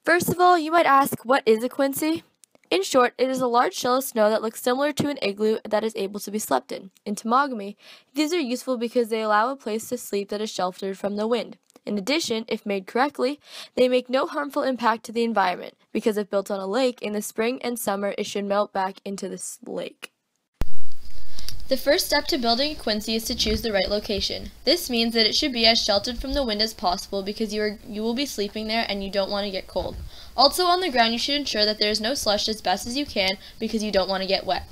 First of all, you might ask, what is a Quinzee? In short, it is a large shell of snow that looks similar to an igloo that is able to be slept in. In tomogamy, these are useful because they allow a place to sleep that is sheltered from the wind. In addition, if made correctly, they make no harmful impact to the environment, because if built on a lake, in the spring and summer it should melt back into the lake. The first step to building a Quinzee is to choose the right location. This means that it should be as sheltered from the wind as possible because you will be sleeping there and you don't want to get cold. Also on the ground, you should ensure that there is no slush as best as you can because you don't want to get wet.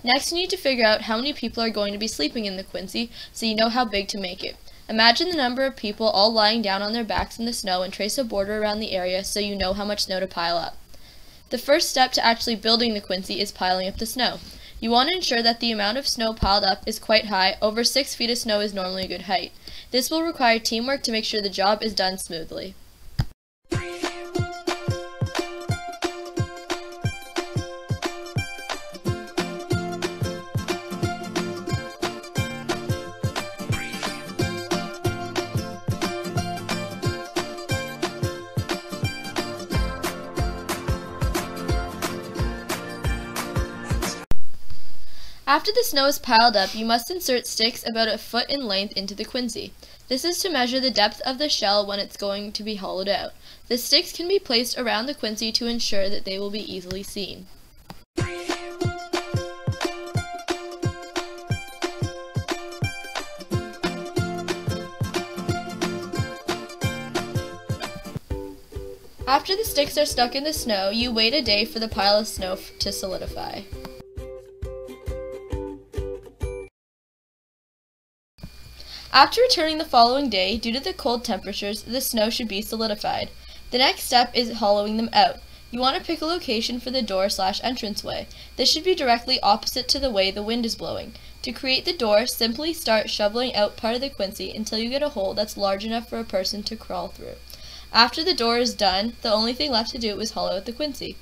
Next, you need to figure out how many people are going to be sleeping in the Quinzee so you know how big to make it. Imagine the number of people all lying down on their backs in the snow and trace a border around the area so you know how much snow to pile up. The first step to actually building the Quinzee is piling up the snow. You want to ensure that the amount of snow piled up is quite high. Over 6 feet of snow is normally a good height. This will require teamwork to make sure the job is done smoothly. After the snow is piled up, you must insert sticks about a foot in length into the Quinzee. This is to measure the depth of the shell when it's going to be hollowed out. The sticks can be placed around the Quinzee to ensure that they will be easily seen. After the sticks are stuck in the snow, you wait a day for the pile of snow to solidify. After returning the following day, due to the cold temperatures, the snow should be solidified. The next step is hollowing them out. You want to pick a location for the door/entranceway. This should be directly opposite to the way the wind is blowing. To create the door, simply start shoveling out part of the Quinzee until you get a hole that's large enough for a person to crawl through. After the door is done, the only thing left to do is hollow out the Quinzee.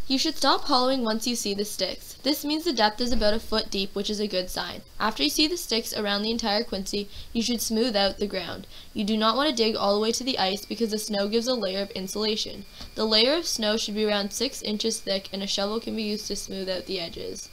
You should stop hollowing once you see the sticks. This means the depth is about a foot deep, which is a good sign. After you see the sticks around the entire Quinzee, you should smooth out the ground. You do not want to dig all the way to the ice because the snow gives a layer of insulation. The layer of snow should be around 6 inches thick and a shovel can be used to smooth out the edges.